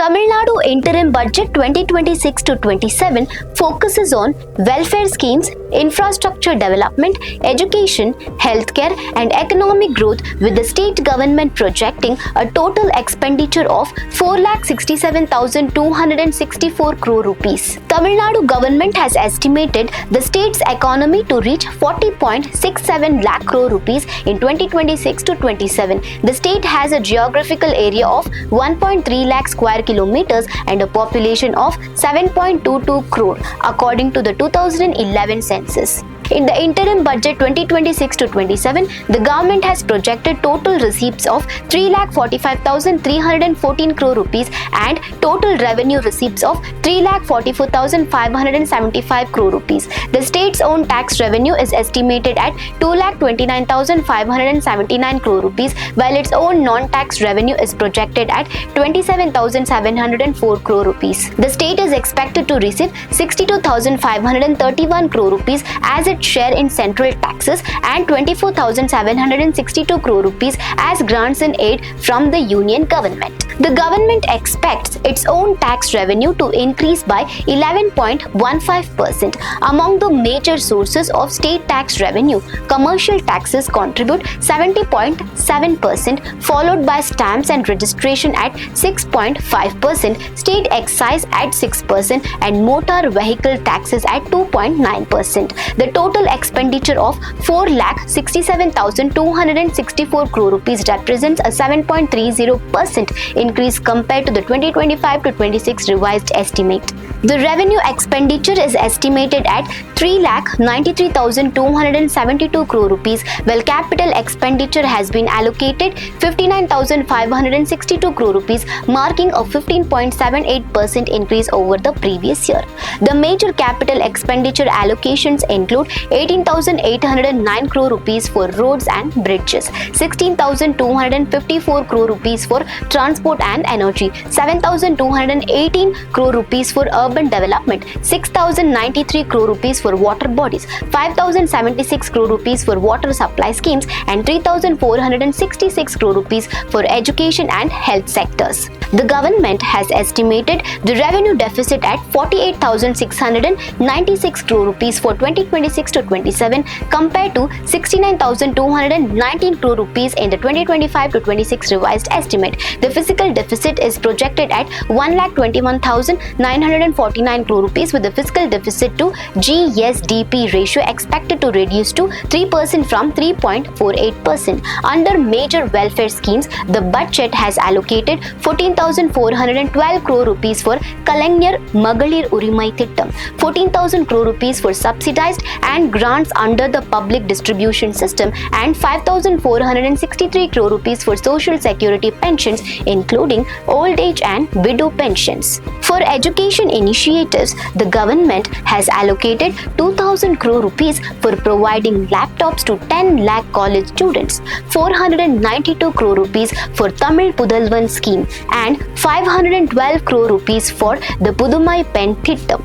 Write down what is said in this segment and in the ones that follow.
Tamil Nadu Interim Budget 2026-27 focuses on welfare schemes, infrastructure development, education, healthcare and economic growth, with the state government projecting a total expenditure of 4,67,264 crore rupees. Tamil Nadu government has estimated the state's economy to reach 40.67 lakh crore rupees in 2026-27. The state has a geographical area of 1.3 lakh square kilometers and a population of 7.22 crore according to the 2011 census. In the interim budget 2026-27, the government has projected total receipts of 3,45,314 crore rupees and total revenue receipts of 3,44,575 crore rupees. The state's own tax revenue is estimated at 2,29,579 crore rupees, while its own non-tax revenue is projected at 27,704 crore rupees. The state is expected to receive 62,531 crore rupees as its share in central taxes and 24,762 crore rupees as grants and aid from the union government. The government expects its own tax revenue to increase by 11.15%. Among the major sources of state tax revenue, commercial taxes contribute 70.7%, followed by stamps and registration at 6.5%, state excise at 6%, and motor vehicle taxes at 2.9%. The total expenditure of 4,67,264 crore rupees represents a 7.30% increase compared to the 2025-26 revised estimate. The revenue expenditure is estimated at 3,93,272 crore rupees, while capital expenditure has been allocated 59,562 crore rupees, marking a 15.78% increase over the previous year. The major capital expenditure allocations include 18,809 crore rupees for roads and bridges, 16,254 crore rupees for transport and energy, 7,218 crore rupees for urban development, 6,093 crore rupees for water bodies, 5,076 crore rupees for water supply schemes, and 3,466 crore rupees for education and health sectors. The government has estimated the revenue deficit at 48,696 crore rupees for 2026-27 compared to 69,219 crore rupees in the 2025-26 revised estimate. The fiscal deficit is projected at 1,21,949 crore rupees, with the fiscal deficit to GSDP ratio expected to reduce to 3% from 3.48%. Under major welfare schemes, the budget has allocated 14,412 crore rupees for Kalaignar Magalir Urimai Thittam, 14,000 crore rupees for subsidized and grants under the public distribution system, and 5,463 crore rupees for social security pensions, including old age and widow pensions. For education initiatives, the government has allocated 2,000 crore rupees for providing laptops to 10 lakh college students, 492 crore rupees for Tamil Pudalvan scheme, and 512 crore rupees for the Pudumai Pen Thittam.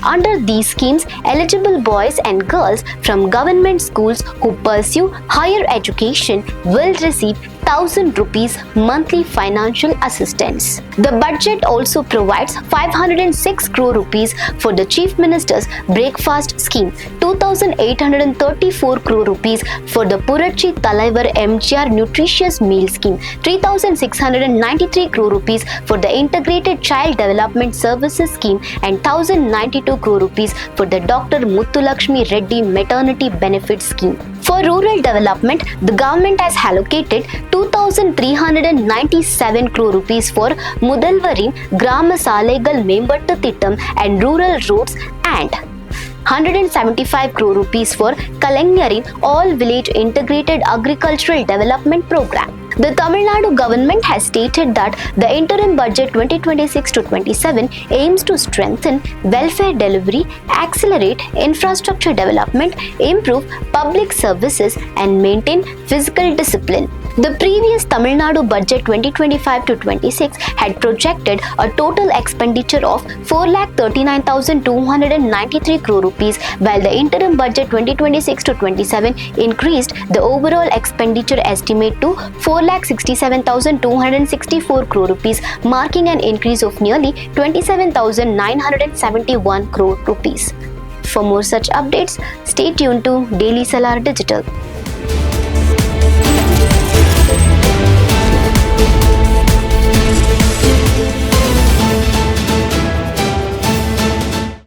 Under these schemes, eligible boys and girls from government schools who pursue higher education will receive 1,000 rupees monthly financial assistance. The budget also provides 506 crore rupees for the Chief Minister's breakfast scheme, 2,834 crore rupees for the Purachi Talaivar MGR nutritious meal scheme, 3,693 crore rupees for the integrated child development services scheme, and 1,092 crore rupees for the Dr. Muthulakshmi Reddy maternity benefit scheme. For rural development, the government has allocated 2,397 crore rupees for Mudalvarin Grama Salegal Membattu Thittam and rural roads, and 175 crore rupees for Kalaignarin All Village Integrated Agricultural Development Program. The Tamil Nadu government has stated that the interim budget 2026-27 aims to strengthen welfare delivery, accelerate infrastructure development, improve public services, and maintain fiscal discipline. The previous Tamil Nadu budget 2025 to 26 had projected a total expenditure of 4,39,293 crore rupees, while the interim budget 2026 to 27 increased the overall expenditure estimate to 4,67,264 crore rupees, marking an increase of nearly 27,971 crore rupees. For more such updates, stay tuned to Daily Salar Digital.